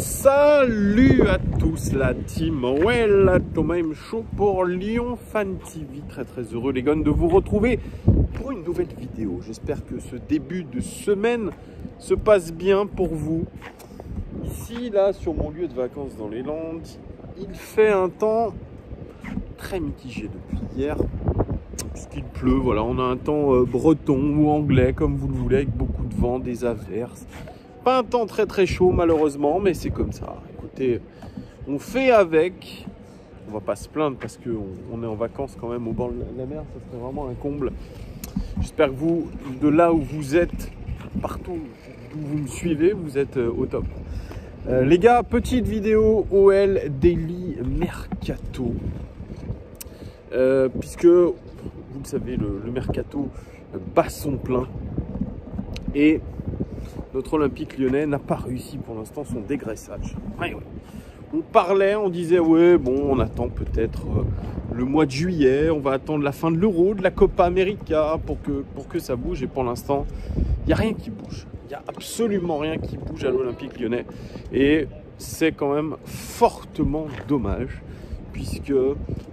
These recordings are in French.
Salut à tous la team OL, Thomas M. Chaud pour Lyon Fan TV. Très heureux les gars de vous retrouver pour une nouvelle vidéo. J'espère que ce début de semaine se passe bien pour vous. Ici, là, sur mon lieu de vacances dans les Landes, il fait un temps très mitigé depuis hier. Puisqu'il pleut, voilà, on a un temps breton ou anglais, comme vous le voulez, avec beaucoup de vent, des averses. Pas un temps très chaud malheureusement, mais c'est comme ça. Écoutez, on fait avec. On va pas se plaindre parce qu'on est en vacances quand même au bord de la mer, ça serait vraiment un comble. J'espère que vous, de là où vous êtes, partout où vous me suivez, vous êtes au top. Les gars, petite vidéo OL Daily Mercato. Puisque, vous le savez, le Mercato bat son plein. Et notre Olympique Lyonnais n'a pas réussi pour l'instant son dégraissage. Ouais. On parlait, on disait, ouais, bon, on attend peut-être le mois de juillet, on va attendre la fin de l'Euro, de la Copa América pour que ça bouge. Et pour l'instant, il n'y a rien qui bouge. Il n'y a absolument rien qui bouge à l'Olympique Lyonnais. Et c'est quand même fortement dommage, puisque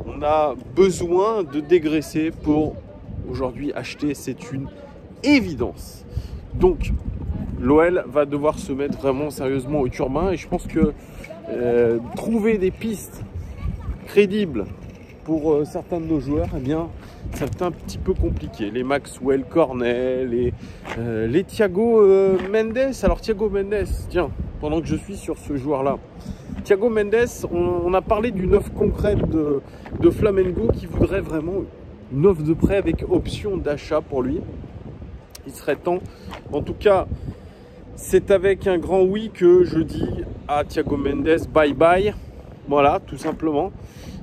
on a besoin de dégraisser pour aujourd'hui acheter. C'est une évidence. Donc, l'OL va devoir se mettre vraiment sérieusement au turbin et je pense que trouver des pistes crédibles pour certains de nos joueurs, eh bien, c'est un petit peu compliqué. Les Maxwell Cornet, les Thiago Mendes. Alors Thiago Mendes, tiens, pendant que je suis sur ce joueur-là, Thiago Mendes, on a parlé d'une offre concrète de Flamengo qui voudrait vraiment une offre de prêt avec option d'achat pour lui. Il serait temps, en tout cas, c'est avec un grand oui que je dis à Thiago Mendes bye bye, voilà, tout simplement.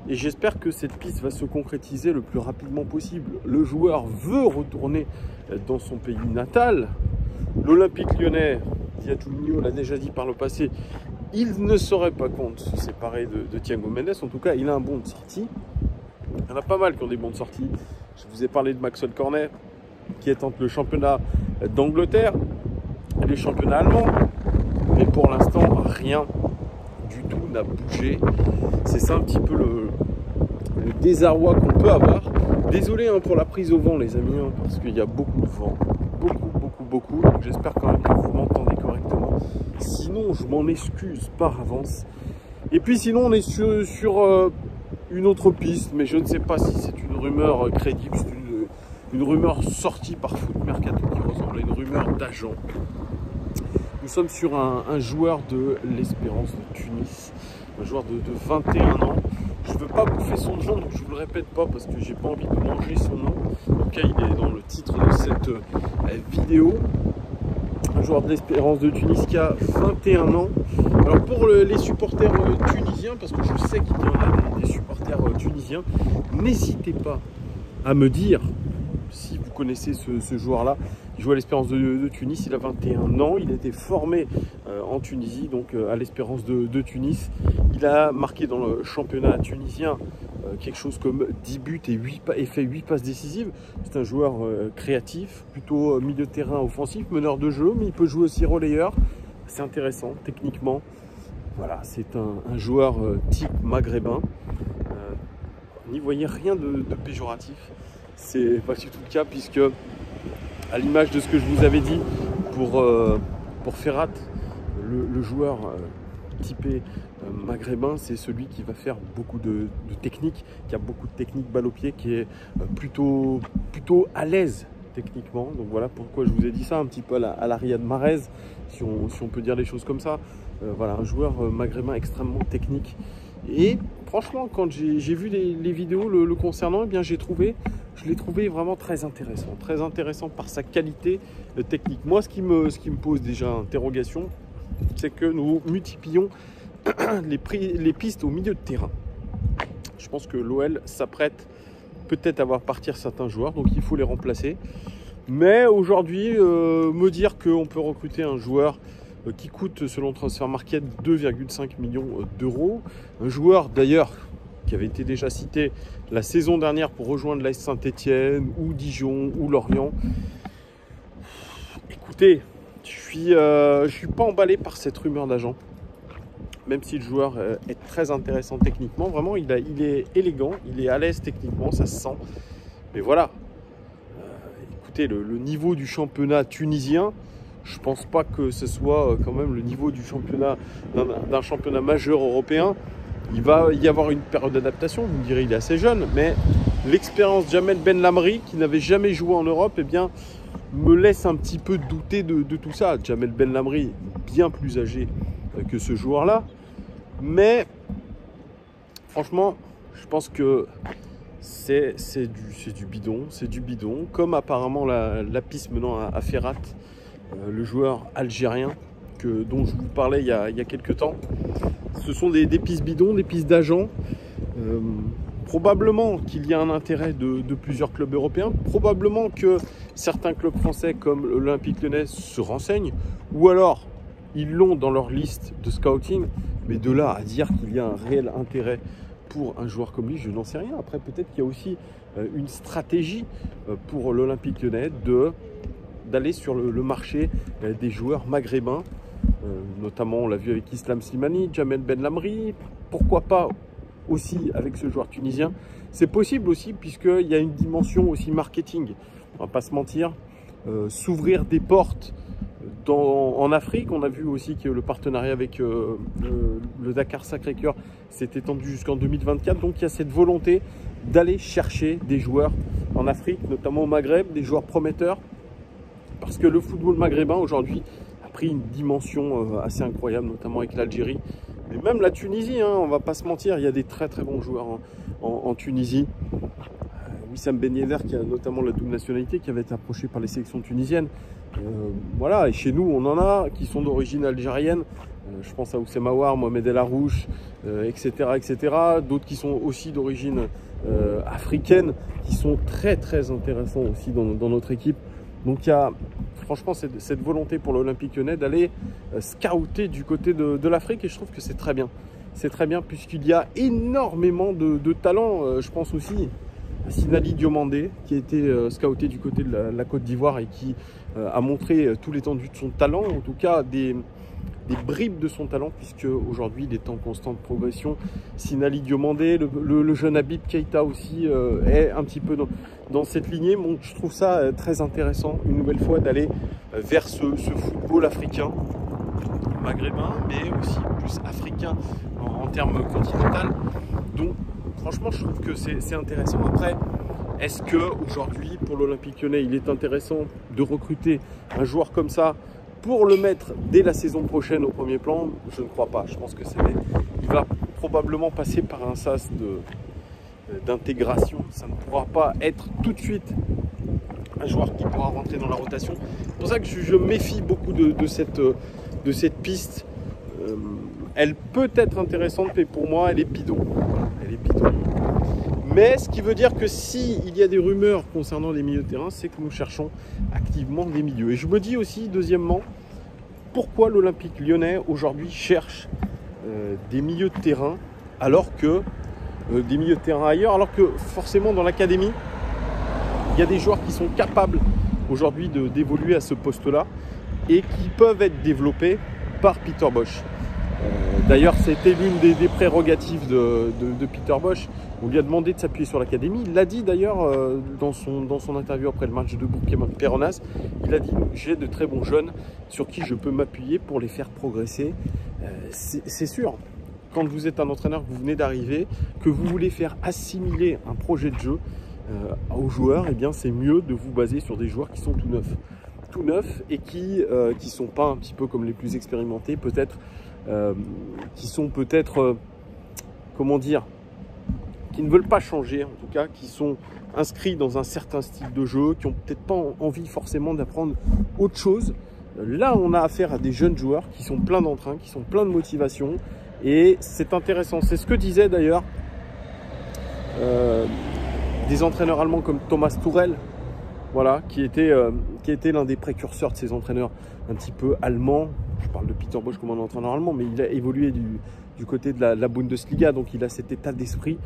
Et j'espère que cette piste va se concrétiser le plus rapidement possible. Le joueur veut retourner dans son pays natal. L'Olympique Lyonnais, Diatunio l'a déjà dit par le passé, il ne serait pas contre se séparer de Thiago Mendes. En tout cas, il a un bon de sortie. Il y en a pas mal qui ont des bons de sortie. Je vous ai parlé de Maxwell Cornet, qui est entre le championnat d'Angleterre et les championnats allemands. Mais pour l'instant, rien du tout n'a bougé. C'est ça un petit peu le désarroi qu'on peut avoir. Désolé hein, pour la prise au vent, les amis, hein, parce qu'il y a beaucoup de vent. Beaucoup. Donc j'espère quand même que vous m'entendez correctement. Sinon, je m'en excuse par avance. Et puis sinon, on est sur une autre piste, mais je ne sais pas si c'est une rumeur crédible. C'est une rumeur sortie par Foot Mercato qui ressemble à une rumeur d'agent. Nous sommes sur un joueur de l'Espérance de Tunis, un joueur de 21 ans. Je ne veux pas bouffer son nom, donc je ne vous le répète pas parce que j'ai pas envie de manger son nom. En tout cas, il est dans le titre de cette vidéo. Un joueur de l'Espérance de Tunis qui a 21 ans. Alors pour les supporters tunisiens, parce que je sais qu'il y en a des supporters tunisiens, n'hésitez pas à me dire si vous connaissez ce joueur-là. Il joue à l'Espérance de Tunis, il a 21 ans, il a été formé en Tunisie, donc à l'Espérance de Tunis. Il a marqué dans le championnat tunisien quelque chose comme 10 buts et fait 8 passes décisives. C'est un joueur créatif, plutôt milieu de terrain offensif, meneur de jeu, mais il peut jouer aussi relayeur. C'est intéressant techniquement. Voilà, c'est un joueur type maghrébin. N'y voyez rien de péjoratif. C'est pas du tout le cas puisque, à l'image de ce que je vous avais dit pour Ferrat, le joueur typé maghrébin, c'est celui qui va faire beaucoup de technique, qui a beaucoup de technique balle au pied, qui est plutôt à l'aise techniquement. Donc voilà pourquoi je vous ai dit ça, un petit peu à la Riyad Mahrez, si on peut dire les choses comme ça. Voilà, un joueur maghrébin extrêmement technique. Et franchement, quand j'ai vu les vidéos le concernant, eh bien je l'ai trouvé vraiment très intéressant par sa qualité technique. Moi, ce qui me pose déjà interrogation, c'est que nous multiplions les pistes au milieu de terrain. Je pense que l'OL s'apprête peut-être à voir partir certains joueurs, donc il faut les remplacer. Mais aujourd'hui, me dire qu'on peut recruter un joueur qui coûte, selon Transfer Market, 2,5 millions d'euros. Un joueur, d'ailleurs, qui avait été déjà cité la saison dernière pour rejoindre l'AS Saint-Etienne, ou Dijon, ou Lorient. Écoutez, je suis pas emballé par cette rumeur d'agent. même si le joueur est très intéressant techniquement. Vraiment, il est élégant, il est à l'aise techniquement, ça se sent. Mais voilà, écoutez, le niveau du championnat tunisien, je pense pas que ce soit quand même le niveau du championnat d'un championnat majeur européen. Il va y avoir une période d'adaptation, vous me direz, il est assez jeune, mais l'expérience Jamel Ben Lamri, qui n'avait jamais joué en Europe, eh bien, me laisse un petit peu douter de tout ça. Jamel Ben Lamri, bien plus âgé que ce joueur-là, mais franchement, je pense que c'est du bidon, comme apparemment la piste menant à Ferrat, le joueur algérien dont je vous parlais il y a quelques temps. Ce sont des pistes bidons, des pistes d'agents. Probablement qu'il y a un intérêt de plusieurs clubs européens. Probablement que certains clubs français comme l'Olympique Lyonnais se renseignent. Ou alors, ils l'ont dans leur liste de scouting. Mais de là à dire qu'il y a un réel intérêt pour un joueur comme lui, je n'en sais rien. Après, peut-être qu'il y a aussi une stratégie pour l'Olympique Lyonnais d'aller sur le marché des joueurs maghrébins. Notamment, on l'a vu avec Islam Slimani, Jamel Ben Lamri, pourquoi pas aussi avec ce joueur tunisien. C'est possible aussi, puisqu'il y a une dimension aussi marketing, on va pas se mentir, s'ouvrir des portes en Afrique. On a vu aussi que le partenariat avec le Dakar Sacré-Cœur s'est étendu jusqu'en 2024, donc il y a cette volonté d'aller chercher des joueurs en Afrique, notamment au Maghreb, des joueurs prometteurs, parce que le football maghrébin aujourd'hui pris une dimension assez incroyable, notamment avec l'Algérie, mais même la Tunisie, hein, on va pas se mentir, il y a des très très bons joueurs en Tunisie. Wissam Ben Yedder, qui a notamment la double nationalité, qui avait été approché par les sélections tunisiennes. Voilà, et chez nous, on en a qui sont d'origine algérienne. Je pense à Oussem Aouar, Mohamed El Arouche, etc., etc. D'autres qui sont aussi d'origine africaine, qui sont très très intéressants aussi dans notre équipe. Donc il y a franchement cette volonté pour l'Olympique Lyonnais d'aller scouter du côté de l'Afrique, et je trouve que c'est très bien. C'est très bien puisqu'il y a énormément de talents. Je pense aussi à Sinali Diomandé, qui a été scouté du côté de la Côte d'Ivoire et qui a montré tout l'étendue de son talent, en tout cas des bribes de son talent, puisque aujourd'hui il est en constante progression. Sinali Diomandé, le jeune Habib Keïta aussi est un petit peu dans cette lignée. Bon, je trouve ça très intéressant, une nouvelle fois, d'aller vers ce football africain, maghrébin, mais aussi plus africain en termes continental. Donc franchement, je trouve que c'est intéressant. Après, est-ce qu'aujourd'hui, pour l'Olympique Lyonnais, il est intéressant de recruter un joueur comme ça pour le mettre dès la saison prochaine au premier plan? Je ne crois pas. Je pense que il va probablement passer par un sas d'intégration. Ça ne pourra pas être tout de suite un joueur qui pourra rentrer dans la rotation. C'est pour ça que je méfie beaucoup de cette piste. Elle peut être intéressante, mais pour moi, elle est bidon. Elle est bidon. Mais ce qui veut dire que s'il y a des rumeurs concernant les milieux de terrain, c'est que nous cherchons activement des milieux. Et je me dis aussi, deuxièmement, pourquoi l'Olympique Lyonnais aujourd'hui cherche des milieux de terrain alors que des milieux de terrain ailleurs, alors que forcément dans l'académie, il y a des joueurs qui sont capables aujourd'hui d'évoluer à ce poste-là et qui peuvent être développés par Peter Bosz. D'ailleurs, c'était l'une des prérogatives de Peter Bosz. On lui a demandé de s'appuyer sur l'académie. Il l'a dit d'ailleurs dans son interview après le match de Bourg-Péronaz. Il a dit « J'ai de très bons jeunes sur qui je peux m'appuyer pour les faire progresser ». C'est sûr, quand vous êtes un entraîneur, que vous venez d'arriver, que vous voulez faire assimiler un projet de jeu aux joueurs, eh bien c'est mieux de vous baser sur des joueurs qui sont tout neufs et qui sont pas un petit peu comme les plus expérimentés, peut-être, qui sont peut-être, comment dire, qui ne veulent pas changer, en tout cas, qui sont inscrits dans un certain style de jeu, qui n'ont peut-être pas envie forcément d'apprendre autre chose. Là, on a affaire à des jeunes joueurs qui sont pleins d'entrain, qui sont pleins de motivation, et c'est intéressant. C'est ce que disaient d'ailleurs des entraîneurs allemands comme Thomas Tuchel, voilà, qui était l'un des précurseurs de ces entraîneurs un petit peu allemands. Je parle de Peter Bosz comme un entraîneur allemand, mais il a évolué du côté de la Bundesliga, donc il a cet état d'esprit,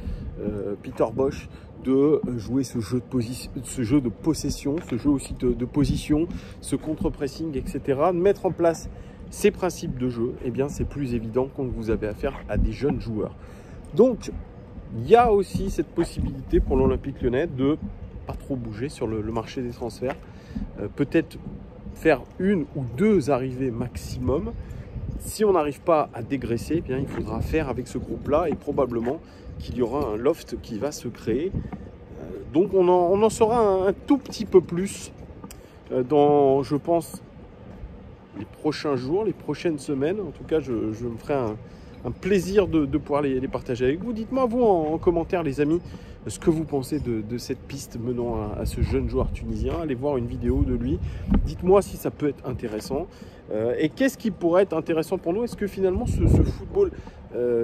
Peter Bosz, de jouer ce jeu de possession, ce jeu aussi de position, ce contre-pressing, etc. De mettre en place ces principes de jeu, eh bien c'est plus évident quand vous avez affaire à des jeunes joueurs. Donc, il y a aussi cette possibilité pour l'Olympique Lyonnais de pas trop bouger sur le marché des transferts. Peut-être faire 1 ou 2 arrivées maximum. Si on n'arrive pas à dégraisser, eh bien, il faudra faire avec ce groupe-là et probablement qu'il y aura un loft qui va se créer. Donc on en saura un tout petit peu plus dans, je pense, les prochains jours, les prochaines semaines. En tout cas, je me ferai un plaisir de pouvoir les partager avec vous. Dites-moi, vous, en commentaire, les amis, ce que vous pensez de cette piste menant à ce jeune joueur tunisien. Allez voir une vidéo de lui. Dites-moi si ça peut être intéressant. Et qu'est-ce qui pourrait être intéressant pour nous? Est-ce que finalement, ce football,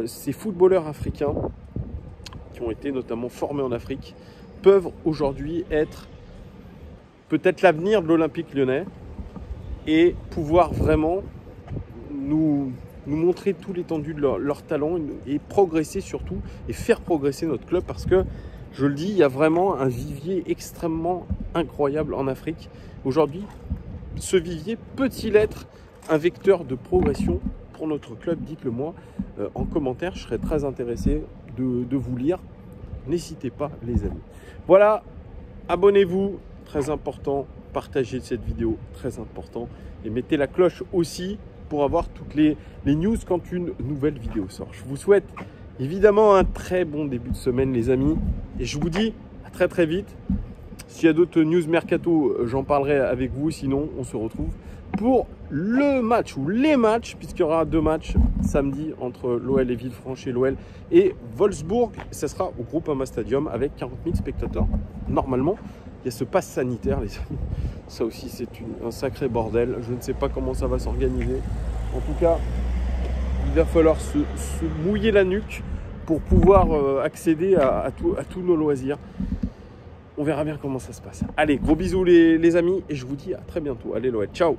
ces footballeurs africains qui ont été notamment formés en Afrique, peuvent aujourd'hui être peut-être l'avenir de l'Olympique Lyonnais et pouvoir vraiment nous montrer tout l'étendue de leur talent et progresser surtout et faire progresser notre club, parce que je le dis, il y a vraiment un vivier extrêmement incroyable en Afrique. Aujourd'hui, ce vivier peut-il être un vecteur de progression pour notre club? Dites-le moi en commentaire, je serais très intéressé de vous lire. N'hésitez pas, les amis. Voilà, abonnez-vous, très important, partagez cette vidéo, très important, et mettez la cloche aussi pour avoir toutes les news quand une nouvelle vidéo sort. Je vous souhaite évidemment un très bon début de semaine, les amis, et je vous dis à très très vite. S'il y a d'autres news mercato, j'en parlerai avec vous, sinon on se retrouve pour le match ou les matchs, puisqu'il y aura 2 matchs samedi entre l'OL et Villefranche et l'OL et Wolfsburg. Ça sera au Groupama Stadium avec 40 000 spectateurs. Normalement, il y a ce pass sanitaire, les amis. Ça aussi, c'est un sacré bordel. Je ne sais pas comment ça va s'organiser. En tout cas, il va falloir se mouiller la nuque pour pouvoir accéder à tous nos loisirs. On verra bien comment ça se passe. Allez, gros bisous les amis, et je vous dis à très bientôt. Allez l'OL, ciao!